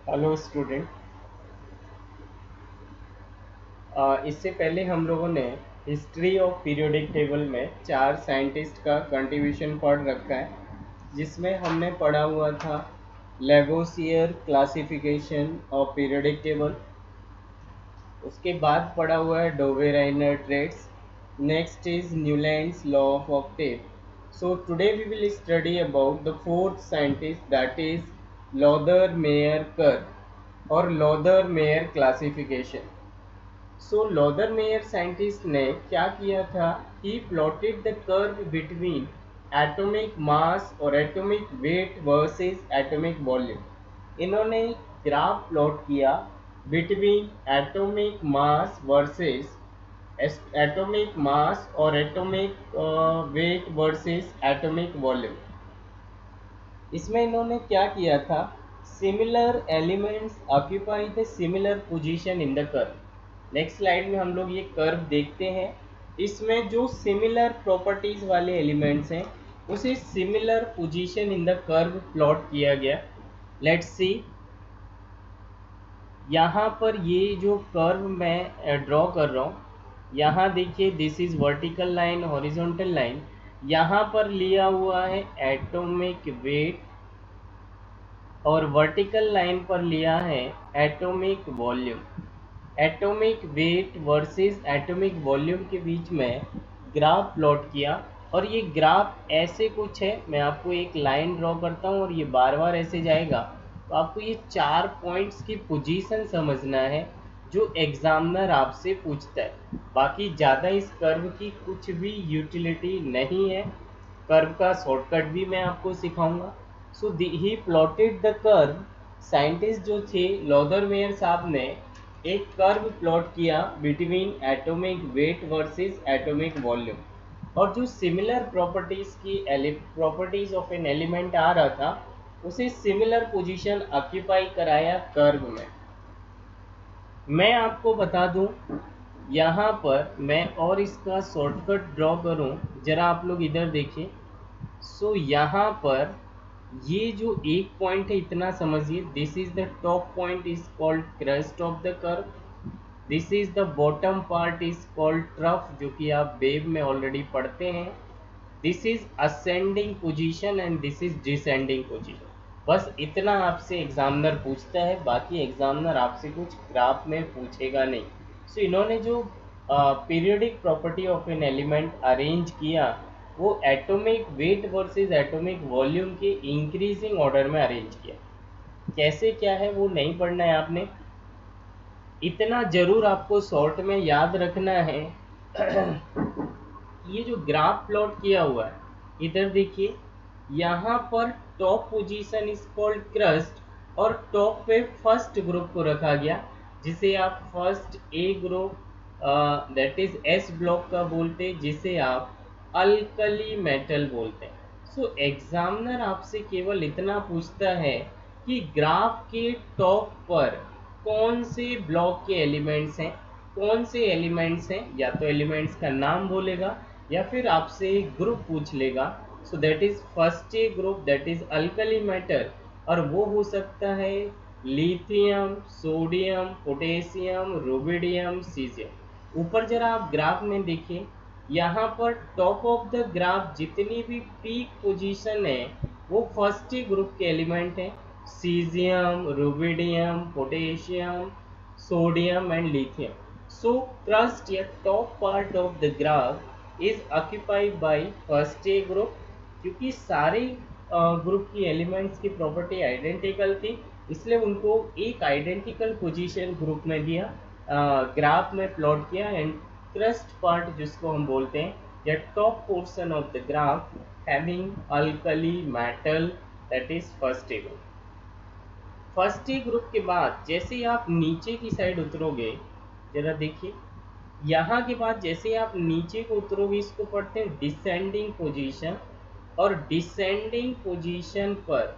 Hello student. इससे पहले हम लोगों ने हिस्ट्री ऑफ पीरियोडिक टेबल में 4 साइंटिस्ट का कंट्रीब्यूशन पढ़ रखा है, जिसमें हमने पढ़ा हुआ था Lavoisier classification of periodic table. उसके बाद पढ़ा हुआ है Dobereiner triads. Next is Newlands law of octave. So today we will study about the fourth scientist, that is Lothar Meyer curve और Lothar Meyer classification. So Lothar Meyer scientist ने क्या किया था, he plotted the curve between atomic mass और atomic weight versus atomic volume. इन्होंने graph plot किया between atomic mass versus atomic mass और atomic weight versus atomic volume. इसमें इन्होंने क्या किया था, similar elements occupy the similar position in the curve. Next slide में हम लोग ये कर्व देखते हैं। इसमें जो सिमिलर प्रॉपर्टीज वाले एलिमेंट्स हैं उसे similar position in the curve plot किया गया। लेट्स सी, यहाँ पर ये जो कर्व मैं ड्रॉ कर रहा हूँ, यहाँ देखिए this is vertical line, horizontal line. यहाँ पर लिया हुआ है एटॉमिक वेट और वर्टिकल लाइन पर लिया है atomic volume. Atomic weight versus atomic volume के बीच में ग्राफ प्लॉट किया, और ये ग्राफ ऐसे कुछ है। मैं आपको एक लाइन ड्रॉ करता हूँ और ये बार बार ऐसे जाएगा, तो आपको ये 4 पॉइंट्स की पोजीशन समझना है जो एग्जामिनर आपसे पूछता है। बाकी ज़्यादा इस कर्व की कुछ भी यूटिलिटी नहीं है। कर्व का शॉर्टकट भी मैं आपको सिखाऊंगा। सो ही प्लॉटेड द कर्व। साइंटिस्ट जो थे लॉदर मेयर साहब ने एक कर्व प्लॉट किया between atomic weight versus atomic volume, और जो सिमिलर प्रॉपर्टीज की प्रॉपर्टीज ऑफ एन एलिमेंट आ रहा था उसे सिमिलर पोजीशन ऑक्यूपाई कराया कर्व में। मैं आपको बता दूं, यहाँ पर मैं और इसका शॉर्टकट ड्रॉ करूं, जरा आप लोग इधर देखिए। सो यहाँ पर ये जो एक पॉइंट है इतना समझिए, this is the top point is called crest of the curve. This is the bottom part is called trough, जो कि आप वेव में ऑलरेडी पढ़ते हैं। This is ascending position and this is descending position. बस इतना आपसे एग्जामिनर पूछता है, बाकी एग्जामिनर आपसे कुछ ग्राफ में पूछेगा नहीं। सो इन्होंने जो periodic property of an element arrange किया वो atomic weight versus atomic volume के इंक्रीजिंग ऑर्डर में अरेंज किया। कैसे क्या है वो नहीं पढ़ना है आपने, इतना जरूर आपको शॉर्ट में याद रखना है। ये जो ग्राफ प्लॉट किया हुआ है इधर देखिए, यहाँ पर top position is called crust, और टॉप पे फर्स्ट ग्रुप को रखा गया जिसे आप first A group that is S block का बोलते हैं, जिसे आप अल्कली मेटल बोलते हैं। सो एग्जामिनर आपसे केवल इतना पूछता है कि ग्राफ के टॉप पर कौन से ब्लॉक के एलिमेंट्स हैं, कौन से एलिमेंट्स हैं, या तो एलिमेंट्स का नाम बोलेगा या फिर आपसे एक ग्रुप पूछ लेगा। So that is first A group that is alkali metal, और वो हो सकता है lithium, sodium, potassium, rubidium, caesium. ऊपर जरा आप ग्राफ में देखिए, यहाँ पर टॉप ऑफ द ग्राफ जितनी भी पीक पोजीशन है वो फर्स्ट ही ग्रुप के एलिमेंट हैं, caesium, rubidium, potassium, sodium and lithium. So crust या top part of the graph is occupied by first A group. क्योंकि सारे ग्रुप की एलिमेंट्स की प्रॉपर्टी आइडेंटिकल थी, इसलिए उनको एक आइडेंटिकल पोजीशन ग्रुप में दिया, ग्राफ में प्लॉट किया। एंड क्रस्ट पार्ट जिसको हम बोलते हैं, या top portion of the graph having alkali metal, that is first A group. First A group के बाद जैसे ही आप नीचे की साइड उतरोगे, जरा देखिए यहाँ के बाद जैसे आप नीचे को उतरोगे इसको पढ़ते हैं डिसेंडिंग पोजीशन, और डिसेंडिंग पोजीशन पर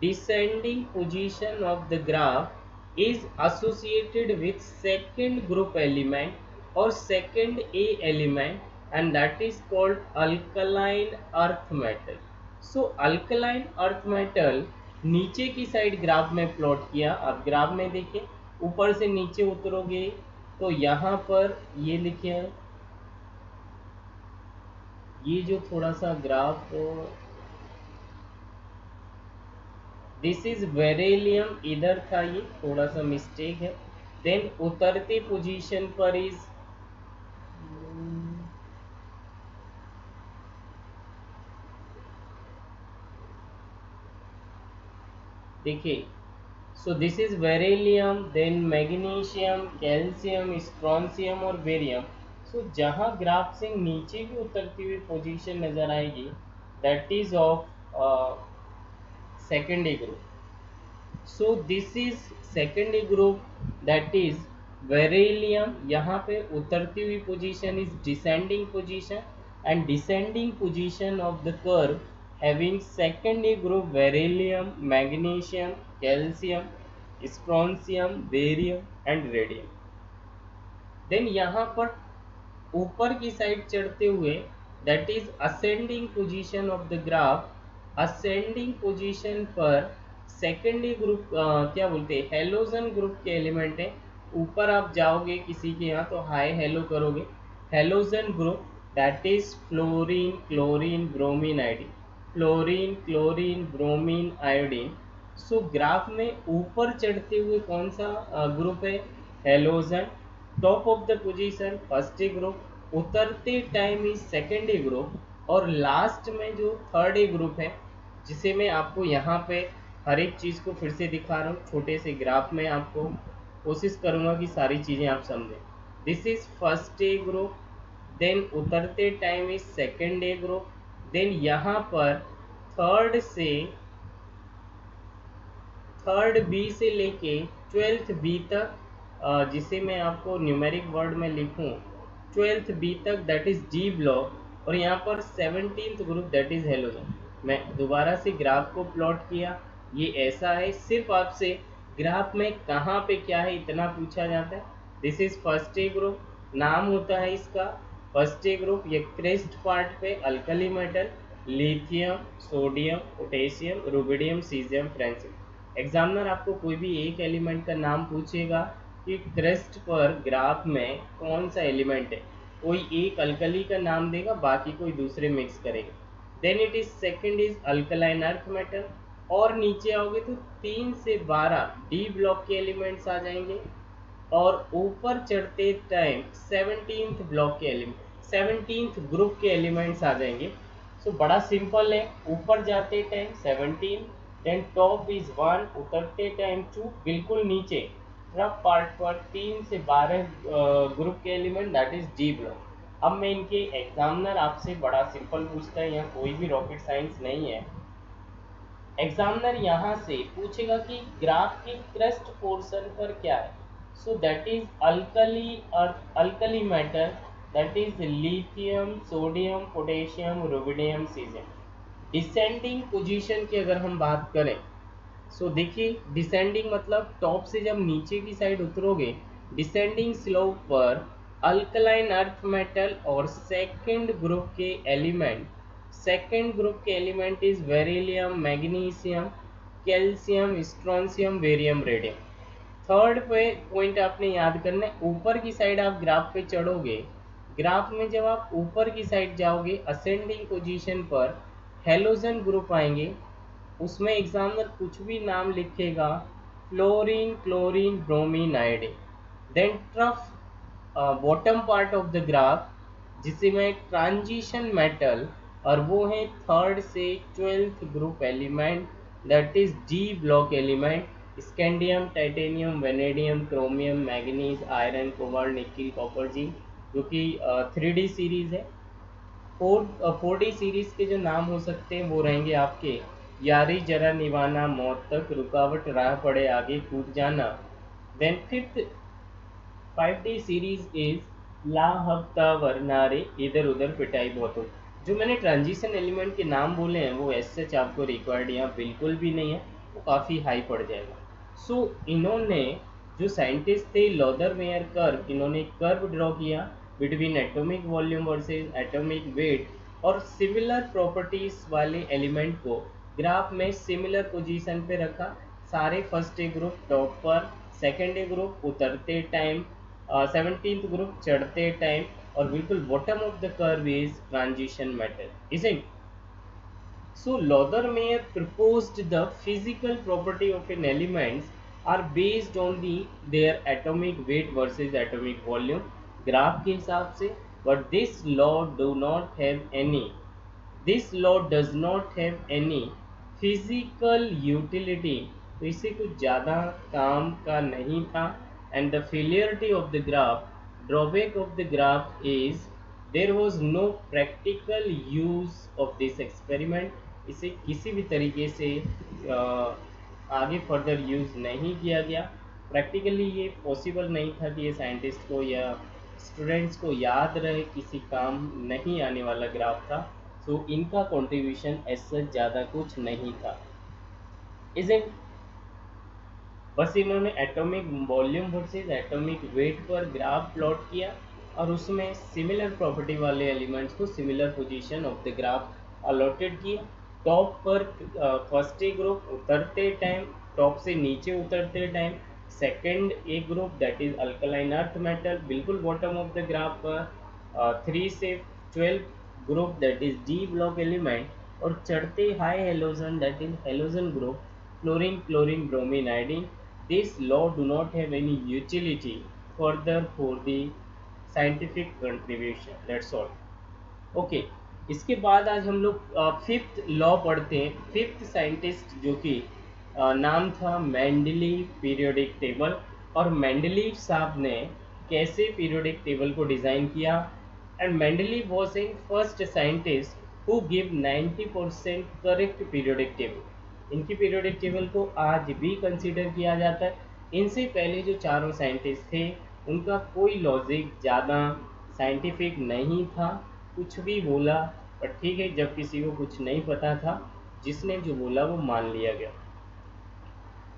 descending position of the graph is associated with second group element or second A element, and that is called alkaline earth metal. So alkaline earth metal नीचे की साइड ग्राफ में plot किया। अब graph में देखिए, ऊपर से नीचे उतरोगे तो यहाँ पर ये लिखे हैं, ये जो थोड़ा सा ग्राफ, दिस इज बेरिलियम इधर था, ये थोड़ा सा मिस्टेक है। देन उतरते पोजीशन पर इज, देखिए, so this is beryllium, then magnesium, calcium, strontium और बेरियम। सो जहाँ ग्राफ से नीचे की उतरती हुई पोजीशन नजर आएगी, that is of secondary group. So this is secondary group, that is beryllium. यहाँ पे उतरती हुई position is descending position, and descending position of the curve having secondary group beryllium, magnesium, calcium, strontium, barium and radium। Then यहाँ पर ऊपर की side चढ़ते हुए, that is ascending position of the graph. Ascending position पर secondary group क्या बोलते हैं, हेलोजन ग्रुप के एलिमेंट है। ऊपर आप जाओगे किसी के यहाँ तो हाई हेलो करोगे, halogen group, that is fluorine, chlorine, bromine, iodine. Fluorine, chlorine, bromine, iodine. So graph में ऊपर चढ़ते हुए कौन सा ग्रुप है, halogen. Top of the position first group, उतरते टाइम इज सेकेंडरी ग्रुप, और लास्ट में जो थर्ड ग्रुप है, जिसे मैं आपको यहाँ पे हर एक चीज़ को फिर से दिखा रहा हूँ, छोटे से ग्राफ में आपको कोशिश करूँगा कि सारी चीज़ें आप समझें। This is first group, then उतरते time is second group, then यहाँ पर थर्ड बी से लेके 12th बी तक, जिसे मैं आपको न्यूमेरिक वर्ड में लिखूं 12th बी तक, दैट इज डी ब्लॉक। और यहाँ पर 17th group, that is halogen. मैं दोबारा से ग्राफ को प्लॉट किया, ये ऐसा है। सिर्फ आपसे ग्राफ में कहाँ पे क्या है इतना पूछा जाता है। दिस इज फर्स्ट ग्रुप, नाम होता है इसका फर्स्ट ग्रुप। ये क्रेस्ट पार्ट पे alkali metal, lithium, sodium, potassium, rubidium, caesium, francium. Examiner आपको कोई भी एक एलिमेंट का नाम पूछेगा कि क्रेस्ट पर ग्राफ में कौन सा एलिमेंट है, कोई एक अल्कली का नाम देगा, बाकी कोई दूसरे मिक्स करेगा। Then it is second is alkaline earth metal. और नीचे आओगे तो 3 से 12 डी ब्लॉक के एलिमेंट्स आ जाएंगे, और ऊपर चढ़ते टाइम 17th ब्लॉक के एलिमेंट, 17th ग्रुप के एलिमेंट्स आ जाएंगे। सो बड़ा सिंपल है, ऊपर जाते टाइम 17, देन टॉप इज 1, उतरते टाइम 2, बिल्कुल नीचे रफ पार्ट पर 3 से 12 ग्रुप के element, that is D block. अब मैं इनके एग्जामिनर आपसे बड़ा सिंपल पूछता है, यहाँ कोई भी रॉकेट साइंस नहीं है। एग्जामिनर यहाँ से पूछेगा कि ग्राफ के क्रस्ट पोर्शन पर क्या है। So that is alkali earth, alkali metal, that is lithium, sodium, potassium, rubidium, caesium. Descending position की अगर हम बात करें, सो देखिए डिसेंडिंग मतलब टॉप से जब नीचे की साइड उतरोगे, डिसेंडिंग स्लोप पर अल्कलाइन अर्थ मेटल और सेकंड ग्रुप के एलिमेंट, सेकंड ग्रुप के element is beryllium, magnesium, calcium, strontium, barium, radium. Third पे पॉइंट आपने याद करना है, ऊपर की साइड आप ग्राफ पे चढ़ोगे, ग्राफ में जब आप ऊपर की साइड जाओगे असेंडिंग पोजीशन पर हेलोजन ग्रुप आएंगे, उसमें एग्जामिनर कुछ भी नाम लिखेगा, fluorine, chlorine, bromine, iodine. Then trough bottom part of the graph, जिसे मैं ट्रांजिशन मेटल, और वो है थर्ड से 12th group element, that is D block element, scandium, titanium, vanadium, chromium, manganese, iron, cobalt, nickel, copper, zinc, जो कि 3D series है। 4D series के जो नाम हो सकते हैं वो रहेंगे आपके, यारी जरा निभाना, मौत तक, रुकावट राह पड़े आगे कूद जाना। Then fifth 5D series is ला हफ्ता वरनारे, इधर उधर पिटाई बहुत हो। जो मैंने ट्रांजिशन एलिमेंट के नाम बोले हैं वो एस सच आपको रिक्वायर्ड यहाँ बिल्कुल भी नहीं है, वो काफ़ी हाई पड़ जाएगा। सो इन्होंने जो साइंटिस्ट थे लॉदरमेयर कर्व, इन्होंने कर्व ड्रॉ किया between atomic volume versus atomic weight और सिमिलर प्रॉपर्टीज वाले एलिमेंट को ग्राफ में सिमिलर पोजीशन पे रखा। सारे फर्स्ट ए ग्रुप टॉप पर, सेकेंड ए ग्रुप उतरते टाइम, 17th ग्रुप चढ़ते टाइम, और बिल्कुल bottom of the curve is transition metal, isn't? So Laudermeyer proposed the physical property of an elements are based on their atomic weight versus atomic volume graph के हिसाब से, but this law does not have any physical utility, तो इसे कुछ ज़्यादा काम का नहीं था। And the failure of the graph, drawback of the graph is there was no practical use of this experiment, इसे किसी भी तरीके से आगे फर्दर यूज़ नहीं किया गया। प्रैक्टिकली ये पॉसिबल नहीं था कि ये साइंटिस्ट को या स्टूडेंट्स को याद रहे, किसी काम नहीं आने वाला ग्राफ था। सो इनका कंट्रीब्यूशन ऐसा ज़्यादा कुछ नहीं था, इजंट? बस इन्होंने atomic volume versus atomic weight पर ग्राफ प्लॉट किया और उसमें सिमिलर प्रॉपर्टी वाले एलिमेंट्स को similar position of the graph allotted किया। टॉप पर फर्स्ट ए ग्रुप उतरते टाइम, टॉप से नीचे उतरते time, second A group that is alkaline earth metal बिल्कुल बॉटम ऑफ द ग्राफ पर, 3 से 12 group that is D block element, और चढ़ते high halogen that is halogen group, fluorine, chlorine, bromine, iodine. This law do not have any utility further for the scientific contribution. That's all. Okay. इसके बाद आज हम लोग fifth law पढ़ते हैं। Fifth scientist जो कि नाम था मेंडलीव पीरियोडिक टेबल, और मेंडलीव साहब ने कैसे पीरियोडिक टेबल को डिज़ाइन किया। And Mendeleev was a first scientist who give 90% correct periodic table. इनकी पीरियोडिक टेबल को आज भी कंसीडर किया जाता है। इनसे पहले जो चारों साइंटिस्ट थे उनका कोई लॉजिक ज़्यादा साइंटिफिक नहीं था, कुछ भी बोला, पर ठीक है, जब किसी को कुछ नहीं पता था, जिसने जो बोला वो मान लिया गया।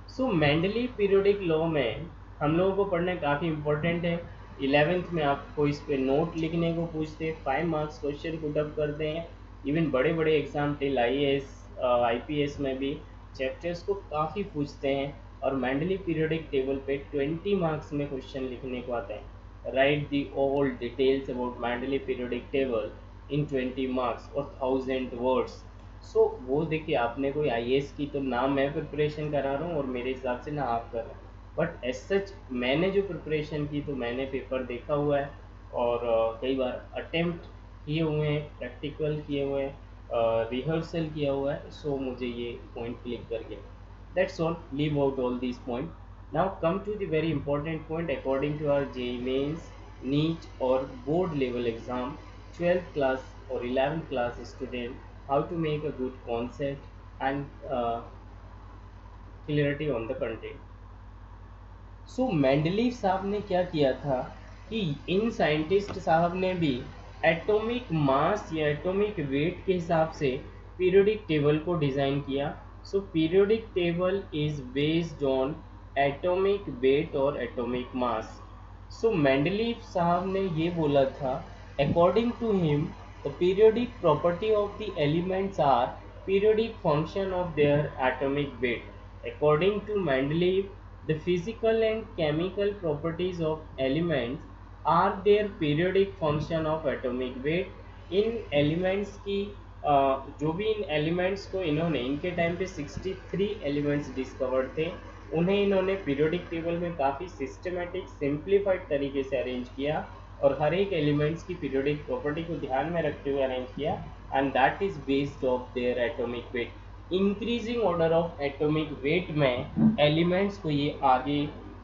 सो मेंडलीव पीरियोडिक लॉ में हम लोगों को पढ़ना काफ़ी इम्पोर्टेंट है। 11th में आपको इस पर नोट लिखने को पूछते हैं, 5 मार्क्स क्वेश्चन पुट अप करते हैं। इवन बड़े बड़े एग्जाम टिल IAS IPS में भी चैप्टर्स को काफ़ी पूछते हैं, और मेंडलीव पीरियोडिक टेबल पे 20 मार्क्स में क्वेश्चन लिखने को आते हैं। Right the all details about Mendeleev periodic table in 20 marks और 1000 वर्ड्स। सो वो देखिए, आपने कोई IAS की तो ना मैं प्रिपरेशन करा रहा हूँ और मेरे हिसाब से ना आप कर रहे हैं, बट एज सच मैंने जो प्रिपरेशन की तो मैंने पेपर देखा हुआ है और कई बार अटेम्प्ट किए हुए हैं, प्रैक्टिकल किए हुए हैं, रिहर्सल किया हुआ है। सो मुझे ये पॉइंट क्लिक कर गया। That's all, leave out all this point. Now come to the very important point according to our JEE mains, NEET और board level exam, 12th class और 11th class student, how to make a good concept and clarity on the content. So Mendeleev साहब ने क्या किया था कि इन scientist साहब ने भी एटॉमिक मास या एटॉमिक वेट के हिसाब से पीरियोडिक टेबल को डिज़ाइन किया। So periodic table is based on atomic weight और एटॉमिक मास। सो मेंडलीव साहब ने ये बोला था, according to him the periodic property of the elements are periodic function of their atomic weight. According to Mendeleev, the physical and chemical properties of elements are their periodic function of atomic weight. In elements की जो भी इन elements को इन्होंने, इनके time पे 63 elements discovered थे, उन्हें इन्होंने पीरियोडिक टेबल में काफ़ी सिस्टमेटिक सिंप्लीफाइड तरीके से अरेंज किया और हर एक एलिमेंट्स की पीरियोडिक प्रॉपर्टी को ध्यान में रखते हुए अरेंज किया, and that is based of their atomic weight. Increasing order of atomic weight में एलिमेंट्स को ये आगे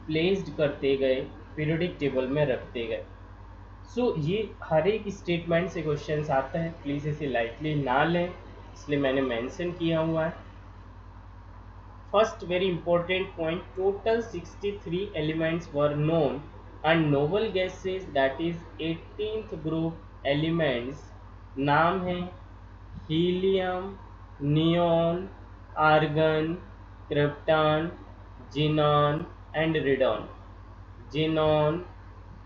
प्लेस्ड करते गए, पीरियोडिक टेबल में रखते गए। सो ये हर एक स्टेटमेंट से क्वेश्चन आता है, प्लीज़ इसे लाइटली ना लें, इसलिए मैंने मेंशन किया हुआ है। First very important point, total 63 elements were known and noble gases that is 18th group elements नाम है helium, neon, argon, krypton, xenon and radon. Xenon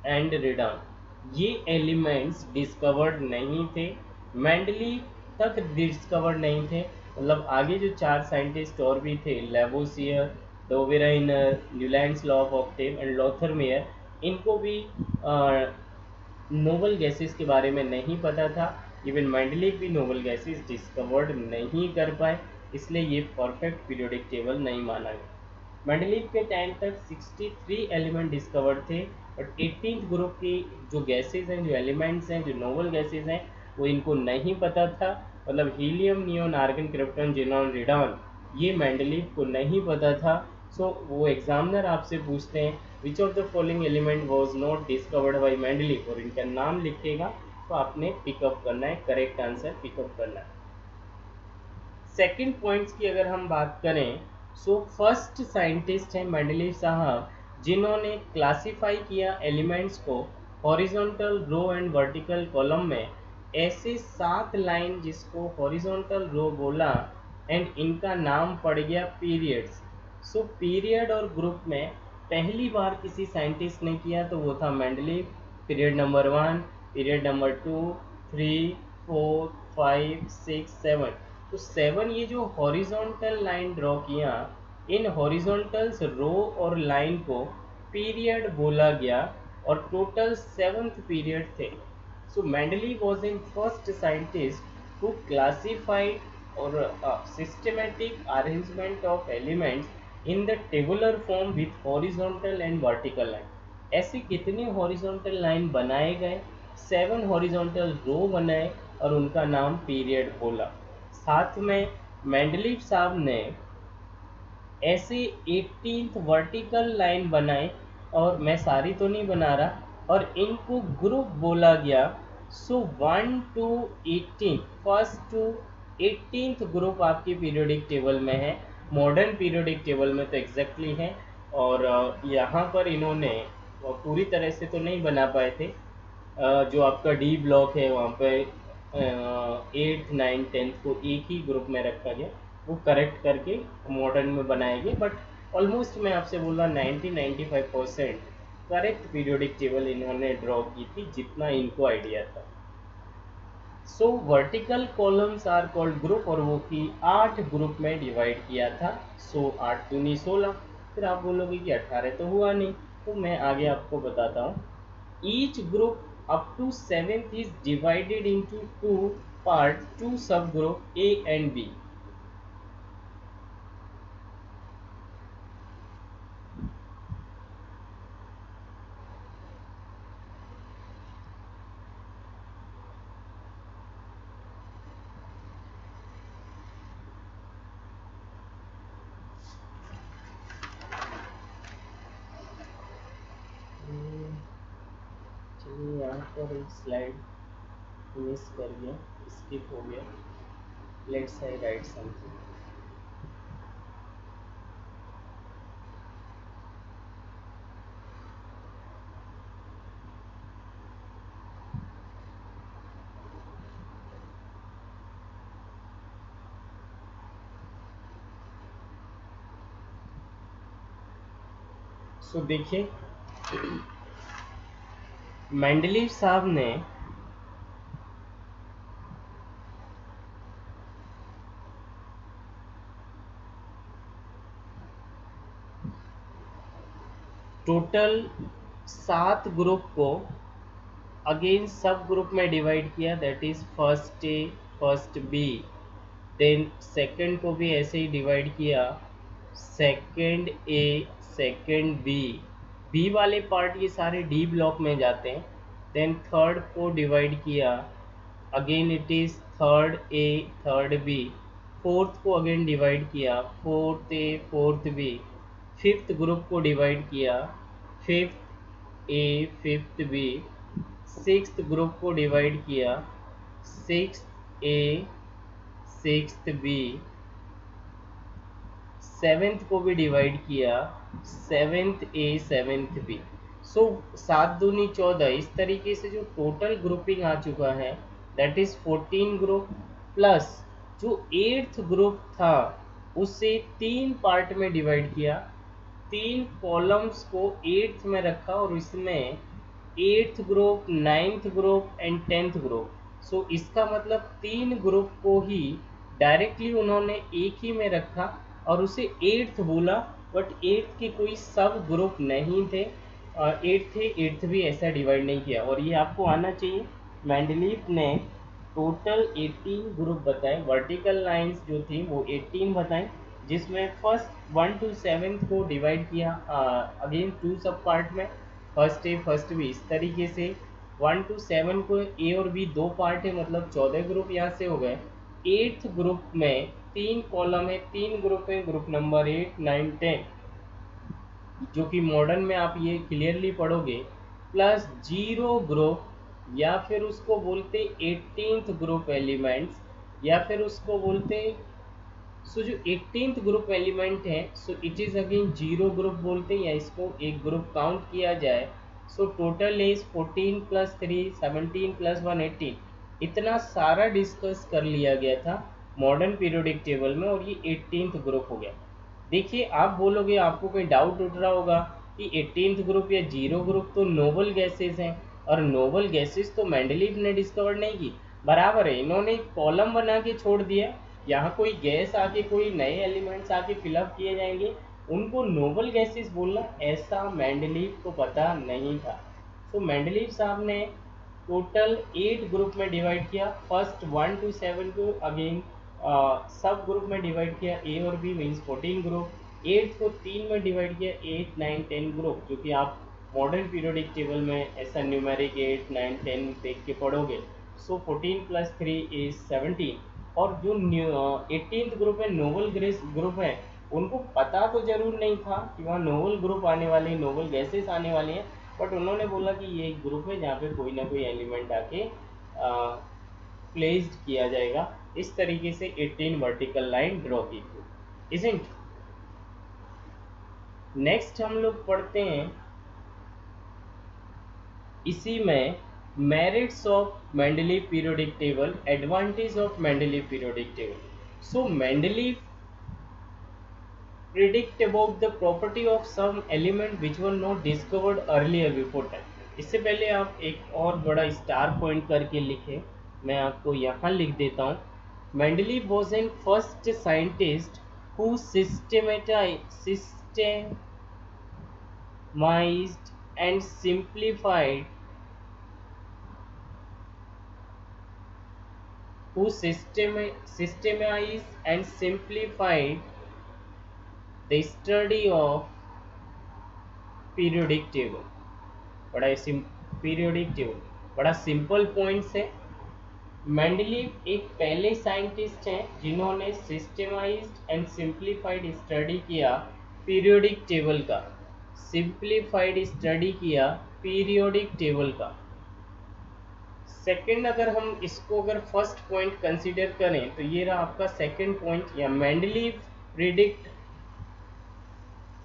and radon ये एलिमेंट्स डिस्कवर्ड नहीं थे, मेंडलीव तक डिस्कवर नहीं थे, मतलब आगे जो 4 साइंटिस्ट और भी थे, Lavoisier, Dobereiner, Newlands law of octave and Lothar Meyer, इनको भी नोबल गैसेस के बारे में नहीं पता था। इवन मेंडलीव भी नोबल गैसेस डिस्कवर्ड नहीं कर पाए, इसलिए ये परफेक्ट पीरियोडिक टेबल नहीं माना गया। मेंडलीव के टाइम तक 63 एलिमेंट डिस्कवर्ड थे, बट 18th ग्रुप की जो गैसेस हैं, जो एलिमेंट्स हैं, जो नोबल गैसेस हैं, वो इनको नहीं पता था। मतलब helium, neon, argon, krypton, xenon, radon, ये मेंडलीव को नहीं पता था। सो वो एग्जामिनर आपसे पूछते हैं which of the following element was not discovered by Mendeleev, और इनका नाम लिखेगा, तो आपने पिकअप करना है, करेक्ट आंसर पिकअप करना है। सेकंड पॉइंट्स की अगर हम बात करें, सो फर्स्ट साइंटिस्ट हैं मेंडलीव साहब, जिन्होंने क्लासिफाई किया एलिमेंट्स को horizontal, row and vertical column में। ऐसे 7 लाइन जिसको हॉरिजॉन्टल रो बोला, एंड इनका नाम पड़ गया पीरियड्स। सो पीरियड और ग्रुप में पहली बार किसी साइंटिस्ट ने किया तो वो था Mendeleev. Period number 1, period number 2, 3, 4, 5, 6, 7। तो 7 ये जो हॉरिजॉन्टल लाइन ड्रॉ किया, इन हॉरिजॉन्टल्स रो और लाइन को पीरियड बोला गया, और टोटल 7th पीरियड थे। So Mendeleev was in first scientist who classified or systematic arrangement of elements in the tabular form with horizontal and vertical line। ऐसे कितने horizontal line बनाए गए? 7 horizontal row बनाए, और उनका नाम पीरियड बोला। साथ में मेंडलीव साहब ने ऐसे 18th वर्टिकल लाइन बनाए, और मैं सारी तो नहीं बना रहा, और इनको ग्रुप बोला गया। So 1 to 18, first to 18th group आपकी पीरियोडिक टेबल में है। मॉडर्न पीरियोडिक टेबल में तो एग्जैक्टली है, और यहाँ पर इन्होंने पूरी तरह से तो नहीं बना पाए थे। जो आपका डी ब्लॉक है वहाँ पे 8th 9th 10th को एक ही ग्रुप में रखा गया, वो करेक्ट करके मॉडर्न में बनाए गए। बट ऑलमोस्ट मैं आपसे बोल रहा 90-95% करेक्ट पीरियोडिक टेबल इन्होंने ड्रॉ की थी, जितना इनको आइडिया था। So vertical columns are called group, और वो की 8 ग्रुप में डिवाइड किया था। सो 8 दूनी 16। फिर आप बोलोगे कि 18 तो हुआ नहीं, तो मैं आगे आपको बताता हूँ। Each group up to 7th is divided into 2 parts, 2 subgroup A and B। चलिए यहाँ पर एक स्लाइड मिस कर गया, स्किप हो गया। Let's I write something. So देखिए, मेंडलीव साहब ने टोटल 7 ग्रुप को अगेन सब ग्रुप में डिवाइड किया, that is first A, first B. Then second को भी ऐसे ही डिवाइड किया, second A, second B. B वाले पार्ट ये सारे डी ब्लॉक में जाते हैं। देन थर्ड को डिवाइड किया, again it is third A, third B. Fourth को अगेन डिवाइड किया, फोर्थ ए, फोर्थ बी। फिफ्थ ग्रुप को डिवाइड किया, fifth A, fifth B. Sixth group को डिवाइड किया, sixth A, sixth B. Seventh को भी डिवाइड किया, seventh A, seventh B. So 7 दूनी 14। इस तरीके से जो टोटल ग्रुपिंग आ चुका है, दैट इज 14 ग्रुप, प्लस जो 8th ग्रुप था उसे 3 पार्ट में डिवाइड किया। 3 कॉलम्स को 8th में रखा, और इसमें 8th group, 9th group and 10th group, so इसका मतलब 3 ग्रुप को ही डायरेक्टली उन्होंने एक ही में रखा और उसे एट्थ बोला, बट एट्थ के कोई सब ग्रुप नहीं थे। एट्थ थे, एट्थ भी ऐसा डिवाइड नहीं किया। और ये आपको आना चाहिए, मेंडलीफ ने टोटल 18 ग्रुप बताए, वर्टिकल लाइंस जो थी वो 18 बताएं, जिसमें फर्स्ट 1 to 7 को डिवाइड किया अगेन 2 सब पार्ट में, फर्स्ट ए फर्स्ट बी, इस तरीके से 1 to 7 को ए और बी दो पार्ट है, मतलब 14 ग्रुप यहाँ से हो गए। एट्थ ग्रुप में 3 कॉलम है, 3 ग्रुप है, ग्रुप नंबर 8, 9, 10, जो कि मॉडर्न में आप ये क्लियरली पढ़ोगे, प्लस 0 ग्रुप, या फिर उसको बोलते 18th ग्रुप एलिमेंट्स, या फिर उसको बोलते सो जो 18th ग्रुप एलिमेंट है, so it is again 0 group बोलते हैं, या इसको एक ग्रुप काउंट किया जाए। So total is 14 plus 3 17 plus 1 18। इतना सारा डिस्कस कर लिया गया था मॉडर्न पीरियोडिक टेबल में, और ये 18th ग्रुप हो गया। देखिए आप बोलोगे, आपको कोई डाउट उठ रहा होगा कि 18th ग्रुप या 0 ग्रुप तो नोबल गैसेस हैं, और नोबल गैसेस तो मेंडलीफ ने डिस्कवर नहीं की। बराबर है, इन्होंने कॉलम बना के छोड़ दिया, यहाँ कोई गैस आके, कोई नए एलिमेंट्स आके फिलअप किए जाएंगे, उनको नोबल गैसेस बोलना, ऐसा मेंडलीफ को पता नहीं था। सो मेंडलीफ साहब ने टोटल 8 ग्रुप में डिवाइड किया, फर्स्ट 1 to 7 को अगेन सब ग्रुप में डिवाइड किया, ए और बी मीन्स 14 ग्रुप, 8 को 3 में डिवाइड किया, 8, 9, 10 ग्रुप, जो कि आप मॉडर्न पीरियोडिक टेबल में ऐसा न्यूमेरिक 8, 9, 10 देख के पढ़ोगे। सो 14 प्लस 3 इज 17। और जो 18th ग्रुप है, नोबल ग्रुप है, उनको पता तो जरूर नहीं था कि वहाँ नोबल ग्रुप आने वाले हैं, नोबल गैसेस आने वाले हैं, बट उन्होंने बोला कि ये एक ग्रुप है जहाँ पे कोई ना कोई एलिमेंट आके प्लेस्ड किया जाएगा। इस तरीके से 18 वर्टिकल लाइन ड्रॉ की थी, इजंट। नेक्स्ट हम लोग पढ़ते हैं इसी में merits of Mendeleev periodic table, advantage of Mendeleev periodic table. So Mendeleev predict about the property of some element which were not discovered earlier before time। इससे पहले आप एक और बड़ा स्टार पॉइंट करके लिखें, मैं आपको यहाँ लिख देता हूँ। Mendeleev was an first scientist who systematized and simplified the study of periodic table. Periodic table बड़ा सिंपल पॉइंट्स है। मेंडलीफ एक पहले साइंटिस्ट हैं जिन्होंने सिस्टमाइज्ड एंड सिंप्लीफाइड स्टडी किया पीरियोडिक टेबल का, सिंप्लीफाइड स्टडी किया पीरियोडिक टेबल का। सेकंड, अगर हम इसको अगर फर्स्ट पॉइंट कंसीडर करें तो ये रहा आपका सेकंड पॉइंट, या Mendeleev predict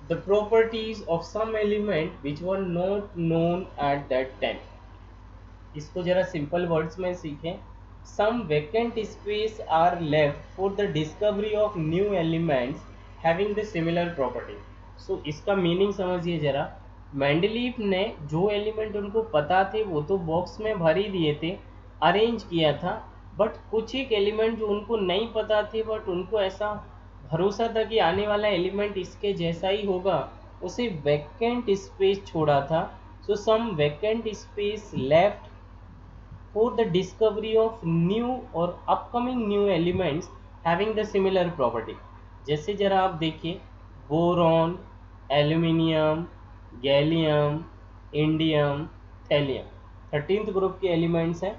the properties of some element which were not known at that time। इसको जरा सिंपल वर्ड्स में सीखें। some vacant space are left for the discovery of new elements having the similar property। so इसका meaning समझिए जरा। Mendeleev ने जो element उनको पता थे वो तो बॉक्स में भर ही दिए थे, अरेंज किया था, बट कुछ एक एलिमेंट जो उनको नहीं पता थे, बट उनको ऐसा भरोसा था कि आने वाला एलिमेंट इसके जैसा ही होगा, उसे वैकेंट स्पेस छोड़ा था। So some vacant space left for the discovery of new और upcoming new elements having the similar property. जैसे जरा आप देखिए, boron, aluminium, gallium, indium, thallium 13th group के एलिमेंट्स हैं।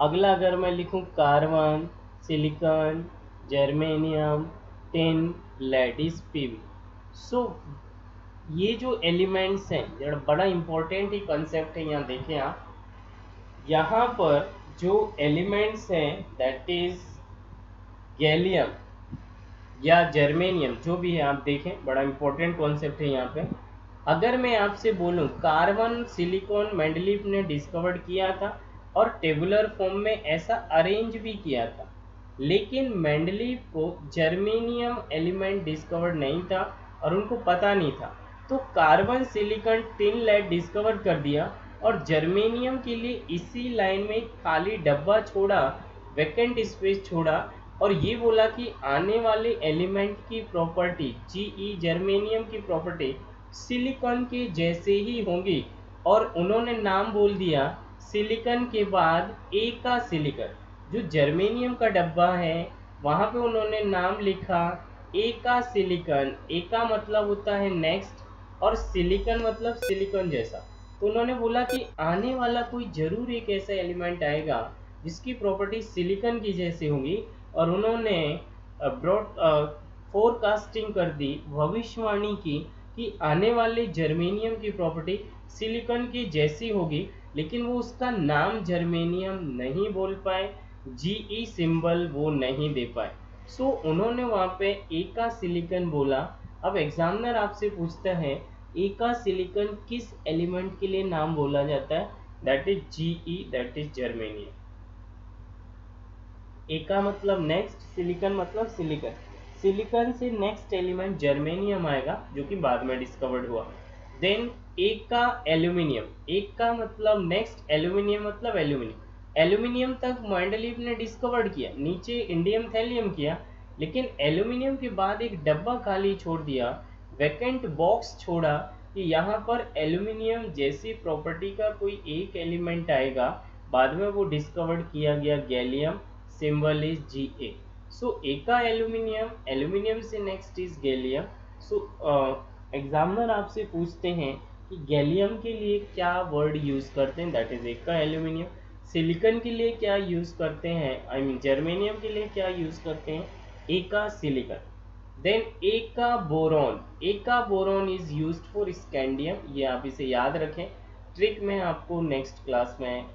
अगला अगर मैं लिखूं carbon, silicon, germanium, tin, lead is PB. So ये जो एलिमेंट्स हैं, जरा बड़ा इंपॉर्टेंट ही कंसेप्ट है, यहाँ देखें आप, यहाँ पर जो एलिमेंट्स हैं दैट इज गैलियम या जर्मेनियम, जो भी है आप देखें, बड़ा इंपॉर्टेंट कॉन्सेप्ट है यहाँ पे। अगर मैं आपसे बोलूँ कार्बन, सिलिकॉन मेंडलीफ ने डिस्कवर्ड किया था और टेबुलर फॉर्म में ऐसा अरेंज भी किया था, लेकिन मेंडलीफ को जर्मेनियम एलिमेंट डिस्कवर्ड नहीं था और उनको पता नहीं था, तो carbon, silicon, tin, lead discover कर दिया, और जर्मेनियम के लिए इसी लाइन में खाली डब्बा छोड़ा, वैकेंट स्पेस छोड़ा, और ये बोला कि आने वाले एलिमेंट की प्रॉपर्टी जीई जर्मेनियम की प्रॉपर्टी सिलिकॉन के जैसे ही होंगी, और उन्होंने नाम बोल दिया सिलिकॉन के बाद ए का सिलिकॉन। जो जर्मेनियम का डब्बा है वहाँ पे उन्होंने नाम लिखा ए का सिलिकॉन। ए का मतलब होता है नेक्स्ट, और सिलिकॉन मतलब सिलिकॉन जैसा। तो उन्होंने बोला कि आने वाला कोई जरूर एक ऐसा एलिमेंट आएगा जिसकी प्रॉपर्टी सिलिकॉन की जैसी होंगी, और उन्होंने ब्रॉड फोरकास्टिंग कर दी, भविष्यवाणी की कि आने वाले जर्मेनियम की प्रॉपर्टी सिलिकॉन की जैसी होगी, लेकिन वो उसका नाम जर्मेनियम नहीं बोल पाए, जीई सिंबल वो नहीं दे पाए। सो उन्होंने वहाँ पे ए का सिलिकॉन बोला। अब एग्जामिनर आपसे पूछता है ए का सिलिकॉन किस एलिमेंट के लिए नाम बोला जाता है, that is GE, that is germanium. ए का मतलब नेक्स्ट, सिलिकॉन मतलब सिलिकॉन। सिलिकॉन से नेक्स्ट एलिमेंट जर्मेनियम आएगा जो कि बाद में डिस्कवर्ड हुआ। देन ए का एल्यूमिनियम, ए का मतलब नेक्स्ट, एल्यूमिनियम मतलब एल्यूमिनियम। एल्यूमिनियम तक मैंडलीफ ने डिस्कवर्ड किया, नीचे इंडियम थैलियम किया, लेकिन एल्यूमिनियम के बाद एक डब्बा खाली छोड़ दिया, वैकेंट बॉक्स छोड़ा कि यहाँ पर एल्यूमिनियम जैसी प्रॉपर्टी का कोई एक एलिमेंट आएगा। बाद में वो डिस्कवर्ड किया गया गैलियम, सिंबल इज Ga। सो ए का एल्यूमिनियम, एल्यूमिनियम से next is gallium. So examiner आपसे पूछते हैं कि गैलियम के लिए क्या वर्ड यूज करते हैं, दैट इज ए का एल्यूमिनियम। सिलिकॉन के लिए क्या यूज करते हैं, आई मीन जर्मेनियम के लिए क्या यूज करते हैं, ए का सिलिकॉन। देन ए का बोरॉन, ए का boron is used for scandium. ये आप इसे याद रखें। ट्रिक मैं आपको नेक्स्ट क्लास में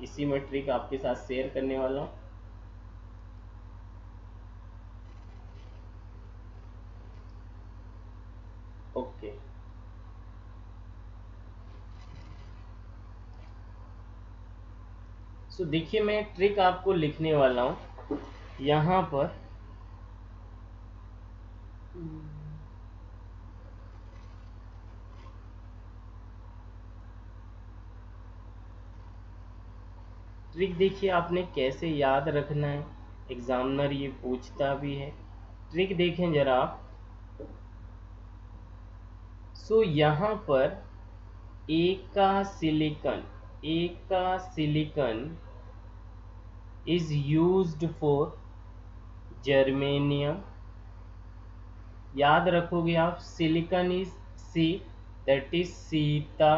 इसी में ट्रिक आपके साथ शेयर करने वाला हूँ। ओके, सो देखिए मैं ट्रिक आपको लिखने वाला हूँ यहाँ पर। ट्रिक देखिए आपने कैसे याद रखना है, एग्जामिनर ये पूछता भी है। ट्रिक देखें जरा आप। सो यहाँ पर ए का सिलिकॉन, ए का सिलिकॉन is used for जर्मेनियम। याद रखोगे आप, silicon is C, that is Sita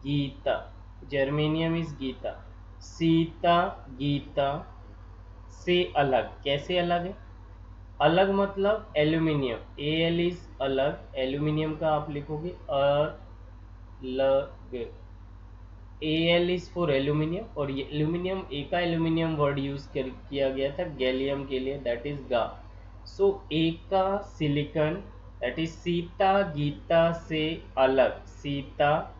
Gita, germanium is Gita. Sita Gita से अलग, कैसे अलग है, अलग मतलब एल्यूमिनियम, ए एल इज अलग, एल्यूमिनियम का आप लिखोगे अलग, A L is for aluminium, और ये एल्यूमिनियम, ए का एल्यूमिनियम वर्ड यूज किया गया था गैलियम के लिए, दैट इज गा। सो ए का silicon that is Sita Gita से अलग, सीता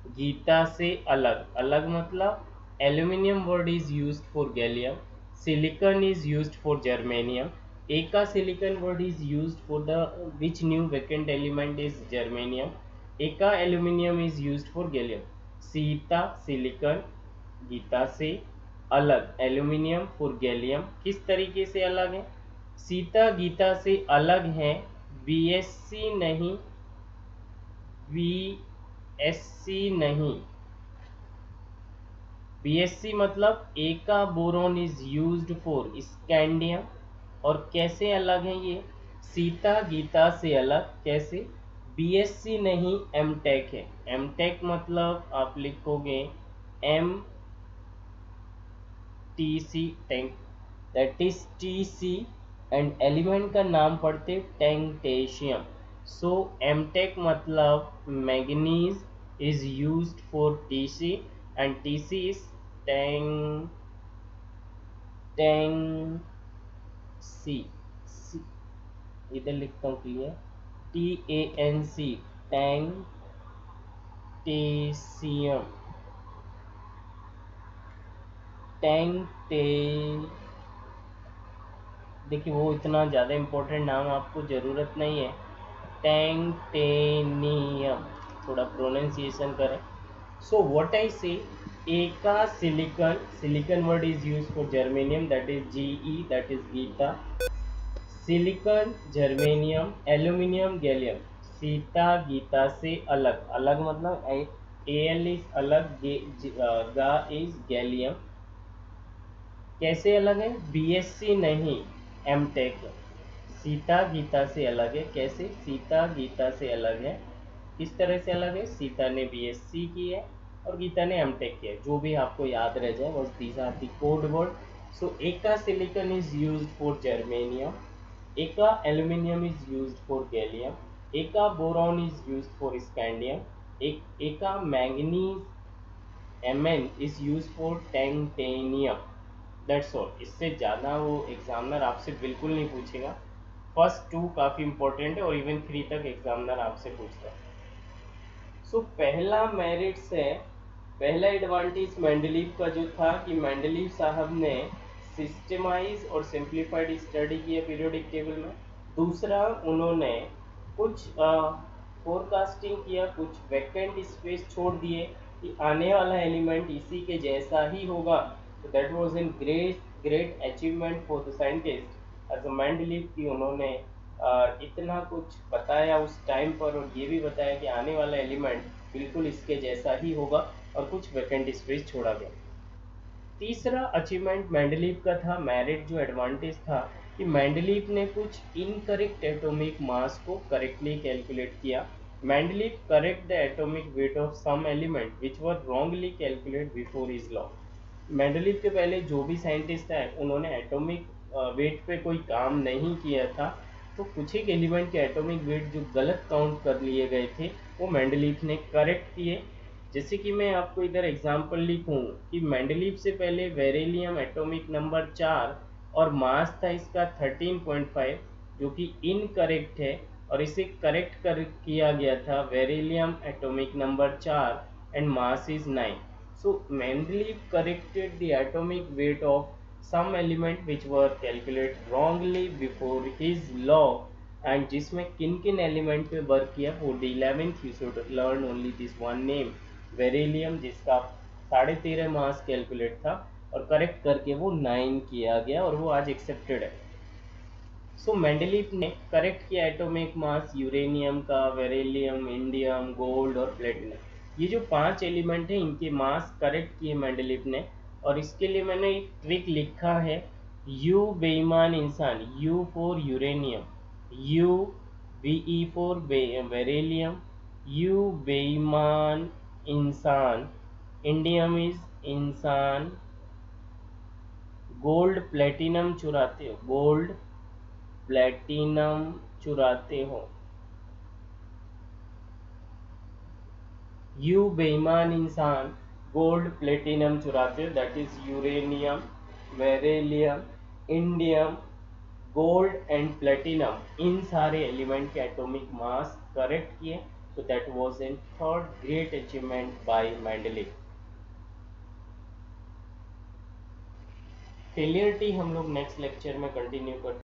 गीता से अलग, अलग मतलब aluminium word is used for gallium, silicon is used for germanium. ए का silicon word is used for the which new vacant element is germanium. ए का aluminium is used for gallium. Sita silicon, Gita से अलग, एल्यूमिनियम फॉर गैलियम। किस तरीके से अलग है, सीता गीता से अलग है, बीएससी नहीं, बीएससी नहीं, बीएससी मतलब ए का boron is used for scandium. और कैसे अलग है ये, सीता गीता से अलग, कैसे, बीएससी नहीं, एमटेक है। एमटेक मतलब आप लिखोगे M T C, tank, that is TC, and element का नाम पढ़ते टेंटेशियम। सो एमटेक मतलब manganese is used for TC, and TC is tang, tang C, इधर लिखता हूँ क्लियर, TANC, टैंग टेशियम, टैंक टे, देखिए वो इतना ज़्यादा इम्पोर्टेंट नाम आपको ज़रूरत नहीं है, टैंटेनियम, थोड़ा प्रोनाउंसिएशन करें। So what I say, Eka silicon word is used for germanium, that is Ge, that is Gita. Silicon, germanium, aluminium, gallium. Sita Gita से अलग, अलग मतलब एल इज अलग, गा इज गैलियम। कैसे अलग है? बीएससी नहीं, एमटेक। सीता गीता से अलग है। कैसे? सीता गीता से अलग है। किस तरह से अलग है? सीता ने बीएससी की है और गीता ने एमटेक किया है। जो भी आपको याद रह जाए, बस these are the code word. So एका silicon is used for germanium, एका aluminium is used for gallium, एका boron is used for scandium, एका manganese Mn is used for titanium. That's all. इससे ज़्यादा वो एग्जामिनर आपसे बिल्कुल नहीं पूछेगा। फर्स्ट टू काफ़ी इंपॉर्टेंट है और इवन 3 तक एग्जामिनर आपसे पूछता है। सो पहला मेरिट्स है, पहला एडवांटेज मेंडलीव का जो था कि मेंडलीव साहब ने सिस्टमाइज और सिंप्लीफाइड स्टडी किया पीरियोडिक टेबल में। दूसरा, उन्होंने कुछ फोरकास्टिंग किया, कुछ वैकेंट स्पेस छोड़ दिए कि आने वाला एलिमेंट इसी के जैसा ही होगा। तो that was an great achievement for the scientist as a Mendeleev कि उन्होंने इतना कुछ बताया उस टाइम पर, और ये भी बताया कि आने वाला एलिमेंट बिल्कुल इसके जैसा ही होगा, और कुछ वैकेंट स्पेस छोड़ा गया। तीसरा अचीवमेंट मेंडलीव का था, मेरिट जो एडवांटेज था, कि मेंडलीव ने कुछ इनकरेक्ट एटॉमिक मास को करेक्टली कैलकुलेट किया। Mendeleev correct the atomic weight of some element which were wrongly calculate before his law. Mendeleev के पहले जो भी साइंटिस्ट आए, उन्होंने एटॉमिक वेट पे कोई काम नहीं किया था, तो कुछ एक एलिमेंट के एटॉमिक वेट जो गलत काउंट कर लिए गए थे, वो मेंडलीव ने करेक्ट किए। जैसे कि मैं आपको इधर एग्जांपल लिखूं कि मेंडलीव से पहले बेरिलियम एटॉमिक नंबर 4 और मास था इसका 13.5, जो कि इनकरेक्ट है, और इसे करेक्ट कर किया गया था beryllium atomic number 4 and mass is 9। So Mendeleev corrected the atomic weight of some element which were calculated wrongly before his law, and जिसमें किन किन एलिमेंट पे वर्क किया, for the 11th you should learn only this one name, beryllium, जिसका 13.5 mass calculate था और correct करके वो 9 किया गया, और वो आज एक्सेप्टेड है। सो मेंडलीव ने करेक्ट किया एटॉमिक मास यूरेनियम का, बेरिलियम, इंडियम, गोल्ड और प्लेटिनम। ये जो 5 एलिमेंट हैं, इनके मास करेक्ट किए मेंडलीव ने, और इसके लिए मैंने एक ट्रिक लिखा है, यू बेईमान इंसान, U for uranium, U V for beryllium, U बेईमान इंसान, इंडियम इज इंसान, गोल्ड प्लेटिनम चुराते हो, गोल्ड प्लेटिनम चुराते हो, यू बेईमान इंसान, गोल्ड प्लेटिनम चुराते हो, that is uranium, beryllium, indium, gold and platinum. इन सारे एलिमेंट के एटॉमिक मास करेक्ट किए, तो that was an third great achievement by Mendeleev. फेलियरिटी हम लोग नेक्स्ट लेक्चर में कंटिन्यू करते हैं।